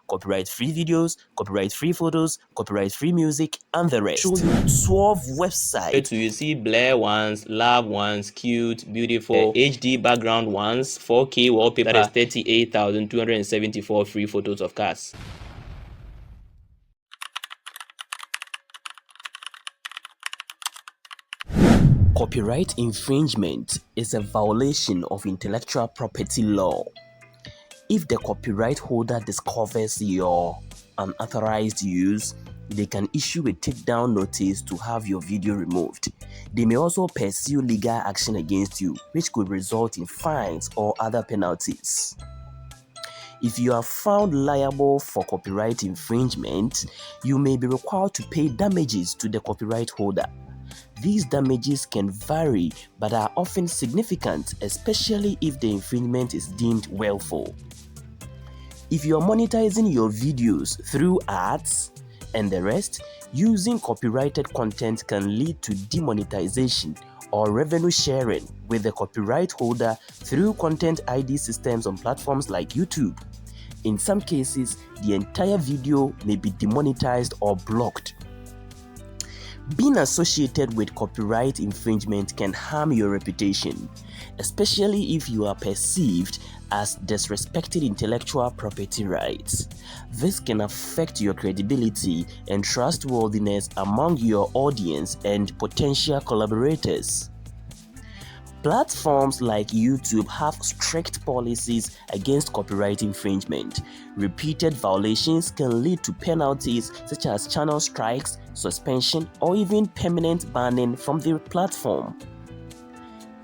copyright-free videos, copyright-free photos, copyright-free music, and the rest. Show you 12 websites. So you see blur ones, love ones, cute, beautiful, HD background ones, 4K wallpaper, that is 38,274 free photos of cars. Copyright infringement is a violation of intellectual property law. If the copyright holder discovers your unauthorized use, they can issue a takedown notice to have your video removed. They may also pursue legal action against you, which could result in fines or other penalties. If you are found liable for copyright infringement, you may be required to pay damages to the copyright holder. These damages can vary but are often significant, especially if the infringement is deemed willful. If you are monetizing your videos through ads and the rest, using copyrighted content can lead to demonetization or revenue sharing with the copyright holder through content ID systems on platforms like YouTube. In some cases, the entire video may be demonetized or blocked. Being associated with copyright infringement can harm your reputation, especially if you are perceived as disrespecting intellectual property rights. This can affect your credibility and trustworthiness among your audience and potential collaborators. Platforms like YouTube have strict policies against copyright infringement. Repeated violations can lead to penalties such as channel strikes, suspension, or even permanent banning from the platform.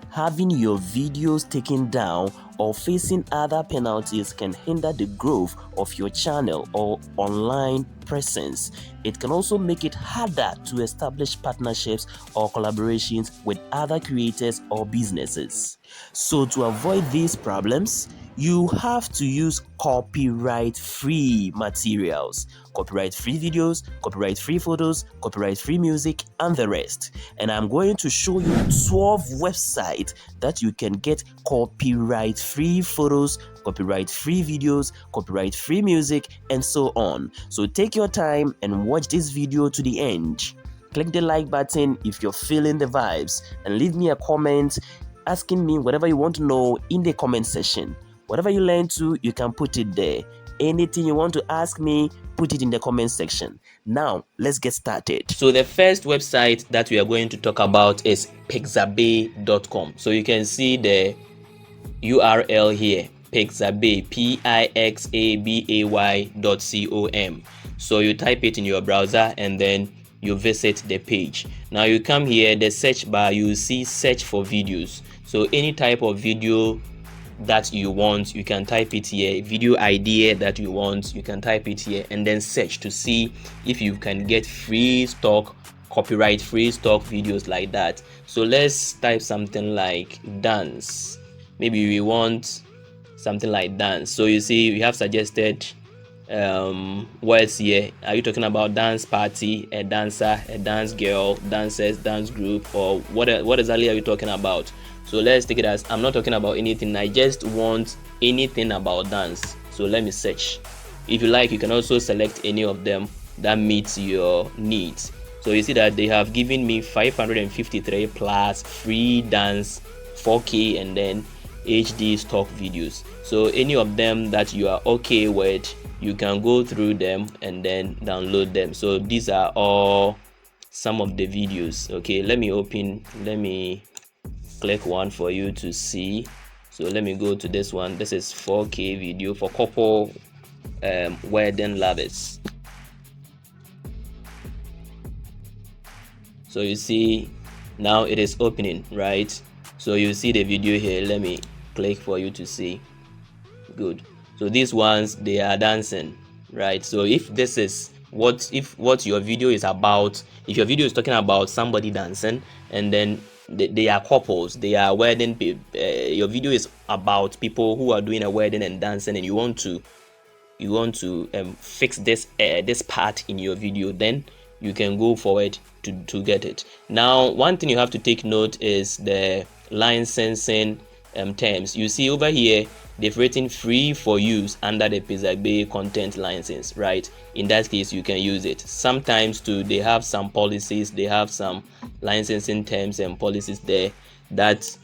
Having your videos taken down or facing other penalties can hinder the growth of your channel or online presence. It can also make it harder to establish partnerships or collaborations with other creators or businesses. So to avoid these problems, you have to use copyright-free materials, copyright-free videos, copyright-free photos, copyright-free music, and the rest. And I'm going to show you 12 websites that you can get copyright-free photos, copyright-free videos, copyright-free music, and so on. So take your time and watch this video to the end. Click the like button if you're feeling the vibes, and leave me a comment asking me whatever you want to know in the comment section. Whatever you learn to, you can put it there. Anything you want to ask me, put it in the comment section. Now, let's get started. So the first website that we are going to talk about is pixabay.com. So you can see the URL here, Pixabay, Pixabay.com. So you type it in your browser and then you visit the page. Now you come here, the search bar, you see search for videos. So any type of video that you want, you can type it here. Video idea that you want, you can type it here and then search to see if you can get free stock, copyright free stock videos like that. So let's type something like dance. Maybe we want something like dance. So you see we have suggested words here. Are you talking about dance party, a dancer, a dance girl, dancers, dance group, or what exactly are you talking about? So let's take it as I'm not talking about anything. I just want anything about dance. So let me search. If you like, you can also select any of them that meets your needs. So you see that they have given me 553 plus free dance 4K and then HD stock videos. So any of them that you are okay with, you can go through them and then download them. So these are all some of the videos. Okay, let me click one for you to see. So let me go to this one. This is 4K video for couple wedding lovers. So you see now it is opening, right? So you see the video here. Let me click for you to see. Good. So these ones, they are dancing, right? So if this is what your video is about, if your video is talking about somebody dancing and then they are couples, they are wedding people, your video is about people who are doing a wedding and dancing, and you want to fix this part in your video, then you can go forward to get it. Now one thing you have to take note is the licensing terms. You see over here they've written free for use under the Pixabay content license, right? In that case you can use it. Sometimes too they have some policies, they have some licensing terms and policies there that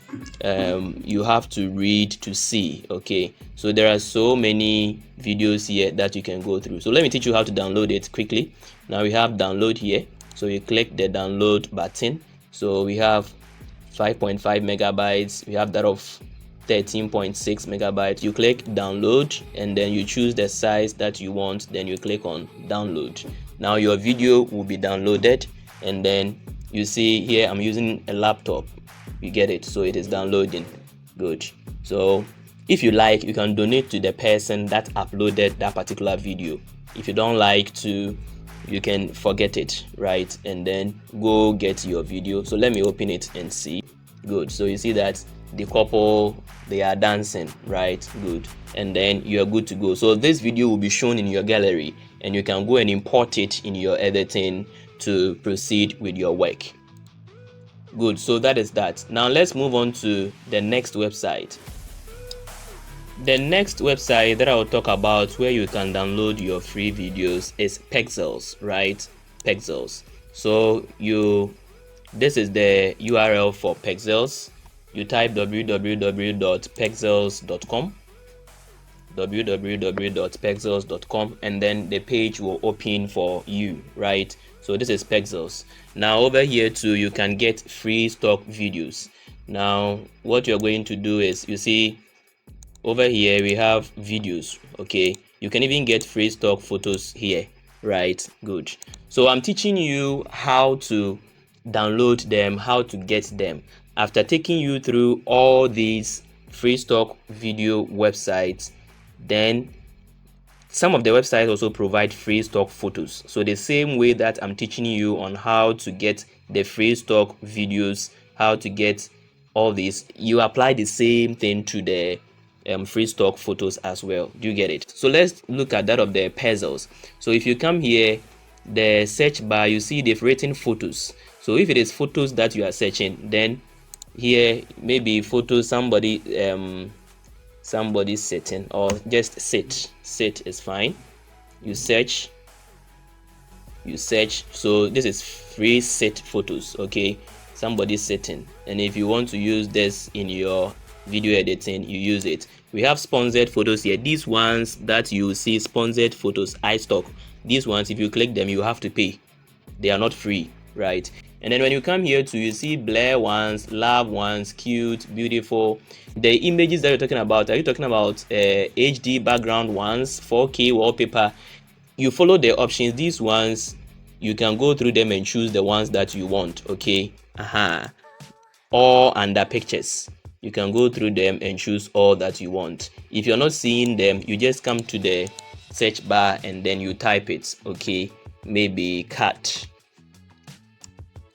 you have to read to see. Okay, so there are so many videos here that you can go through. So let me teach you how to download it quickly. Now we have download here, so you click the download button. So we have 5.5 megabytes, we have that of 13.6 megabytes. You click download and then you choose the size that you want, then you click on download. Now your video will be downloaded, and then you see here I'm using a laptop, you get it, so it is downloading. Good. So if you like, you can donate to the person that uploaded that particular video. If you don't like to, you can forget it, right, and then go get your video. So let me open it and see. Good. So you see that the couple, they are dancing, right? Good. And then you're good to go. So this video will be shown in your gallery and you can go and import it in your editing to proceed with your work. Good. So that is that. Now let's move on to the next website. The next website that I will talk about where you can download your free videos is Pexels, right? Pexels. So this is the URL for Pexels. You type www.pexels.com, www.pexels.com, and then the page will open for you, right? So this is Pexels. Now over here too, you can get free stock videos. Now what you're going to do is, you see over here we have videos. Okay, you can even get free stock photos here, right? Good. So I'm teaching you how to download them, how to get them. After taking you through all these free stock video websites, then some of the websites also provide free stock photos. So the same way that I'm teaching you on how to get the free stock videos, how to get all this, you apply the same thing to the free stock photos as well. Do you get it? So let's look at that of the Pexels. So if you come here, the search bar, you see they've written photos. So if it is photos that you are searching, then here maybe photos, somebody sitting, or just sit is fine. You search, so this is free sit photos. Okay, somebody sitting, and if you want to use this in your video editing, you use it. We have sponsored photos here. These ones that you see, sponsored photos, iStock, these ones, if you click them, you have to pay. They are not free, right? And then when you come here to, you see blur ones, love ones, cute, beautiful. The images that you're talking about, are you talking about HD background ones, 4K wallpaper? You follow the options. These ones, you can go through them and choose the ones that you want. Okay, or under pictures, you can go through them and choose all that you want. If you're not seeing them, you just come to the search bar and then you type it. Okay, maybe cat.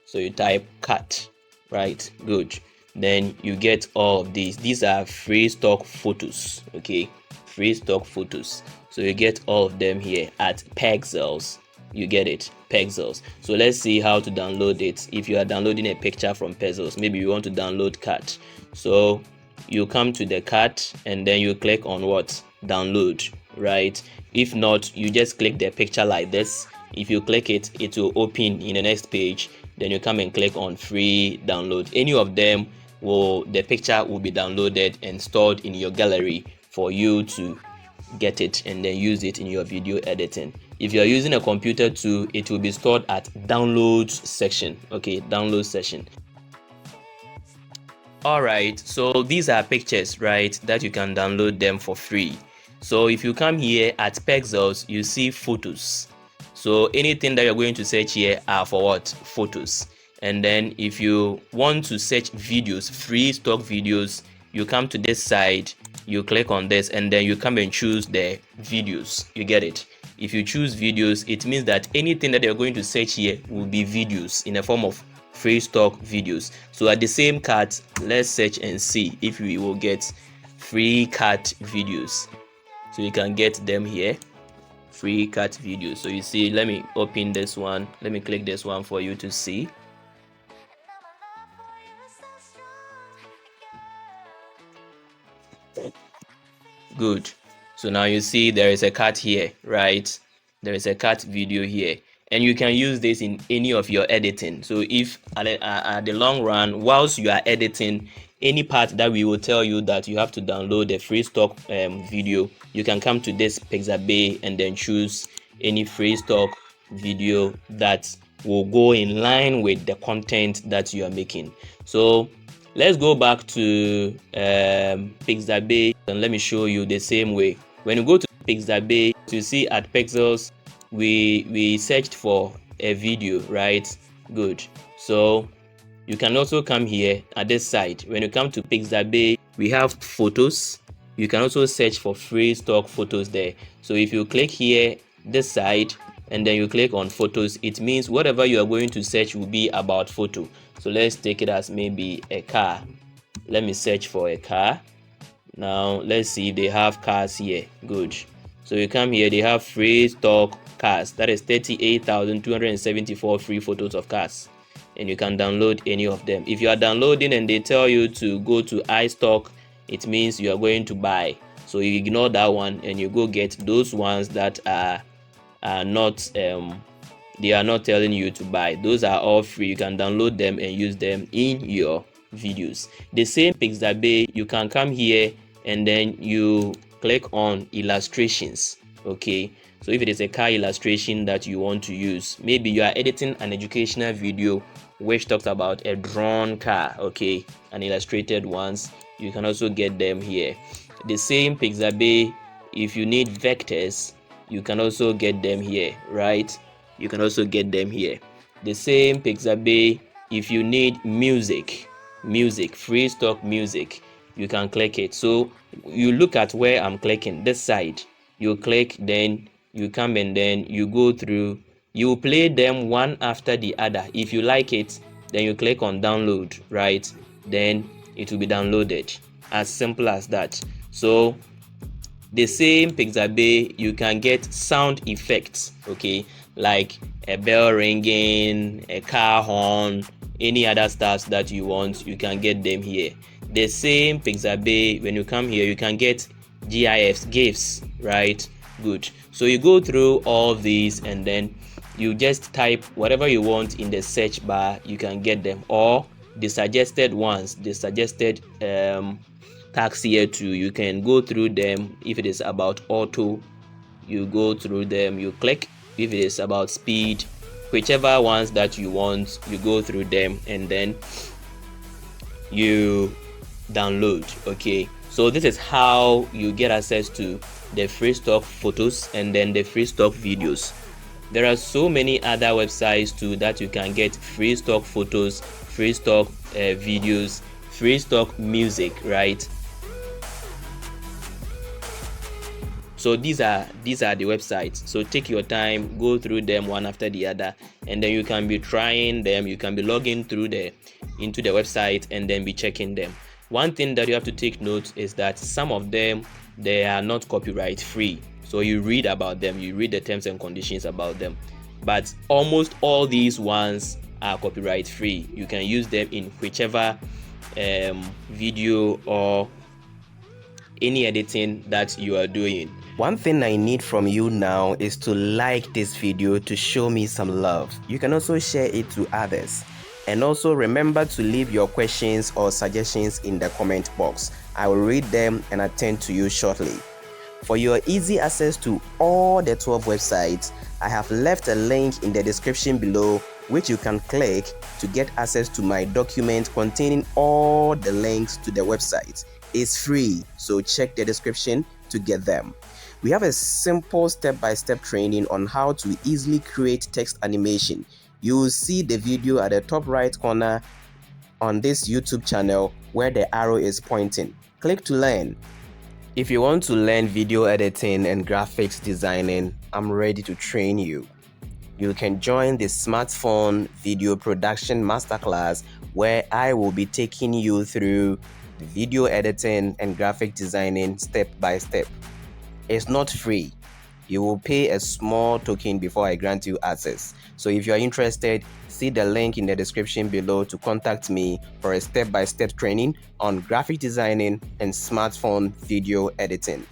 So you type cat, right? Good. Then you get all of these. These are free stock photos. Okay, free stock photos. So you get all of them here at Pexels. You get it, Pexels. So let's see how to download it. If you are downloading a picture from Pexels, maybe you want to download cat. So you come to the cat and then you click on what? Download, right? If not, you just click the picture like this. If you click it, it will open in the next page. Then you come and click on free download. Any of them the picture will be downloaded and stored in your gallery for you to get it and then use it in your video editing. If you are using a computer too, it will be stored at downloads section. Okay, download section. All right, so these are pictures, right, that you can download them for free. So if you come here at Pexels, you see photos. So anything that you're going to search here are for what? Photos. And then if you want to search videos, free stock videos, you come to this side, you click on this, and then you come and choose the videos. You get it? If you choose videos, it means that anything that you're going to search here will be videos in a form of free stock videos. So at the same cat, let's search and see if we will get free cat videos. So you can get them here, free cat videos. So you see, let me open this one, let me click this one for you to see. Good. So now you see there is a cat here, right? There is a cat video here, and you can use this in any of your editing. So if at the long run, whilst you are editing any part that we will tell you that you have to download the free stock video, you can come to this Pixabay and then choose any free stock video that will go in line with the content that you are making. So let's go back to Pixabay and let me show you the same way. When you go to Pixabay, you see at Pexels, we searched for a video, right? Good. So you can also come here at this side. When you come to Pixabay, we have photos. You can also search for free stock photos there. So if you click here, this side, and then you click on photos, it means whatever you are going to search will be about photo. So let's take it as maybe a car. Let me search for a car. Now let's see if they have cars here. Good. So you come here, they have free stock cars. That is 38,274 free photos of cars, and you can download any of them. If you are downloading and they tell you to go to iStock, it means you are going to buy. So you ignore that one and you go get those ones that are not they are not telling you to buy. Those are all free. You can download them and use them in your videos. The same Pixabay, you can come here and then you click on illustrations. Okay, so if it is a car illustration that you want to use, maybe you are editing an educational video which talks about a drawn car, okay, and illustrated ones, you can also get them here. The same Pixabay, if you need vectors, you can also get them here, right? You can also get them here. The same Pixabay, if you need music, free stock music, you can click it. So you look at where I'm clicking, this side, you click, then you come and then you go through, you play them one after the other. If you like it, then you click on download, right? Then it will be downloaded. As simple as that. So the same Pixabay, you can get sound effects, okay, like a bell ringing, a car horn, any other stuff that you want, you can get them here. The same Pixabay, when you come here, you can get GIFs, right? Good. So you go through all these and then you just type whatever you want in the search bar, you can get them. Or the suggested ones, the suggested tags here too, you can go through them. If it is about auto, you go through them, you click. If it is about speed, whichever ones that you want, you go through them and then you download. Okay, so this is how you get access to the free stock photos and then the free stock videos. There are so many other websites too that you can get free stock photos, free stock videos, free stock music, right? So these are the websites. So take your time, go through them one after the other, and then you can be trying them. You can be logging through into the website and then be checking them. One thing that you have to take note is that some of them, they are not copyright free. So you read about them, you read the terms and conditions about them. But almost all these ones are copyright free. You can use them in whichever video or any editing that you are doing. One thing I need from you now is to like this video to show me some love. You can also share it to others. And also remember to leave your questions or suggestions in the comment box. I will read them and attend to you shortly. For your easy access to all the 12 websites, I have left a link in the description below which you can click to get access to my document containing all the links to the website. It's free, so check the description to get them. We have a simple step-by-step training on how to easily create text animation. You will see the video at the top right corner on this YouTube channel where the arrow is pointing. Click to learn. If you want to learn video editing and graphics designing, I'm ready to train you. You can join the smartphone video production masterclass where I will be taking you through the video editing and graphic designing step by step. It's not free. You will pay a small token before I grant you access. So if you are interested, see the link in the description below to contact me for a step-by-step training on graphic designing and smartphone video editing.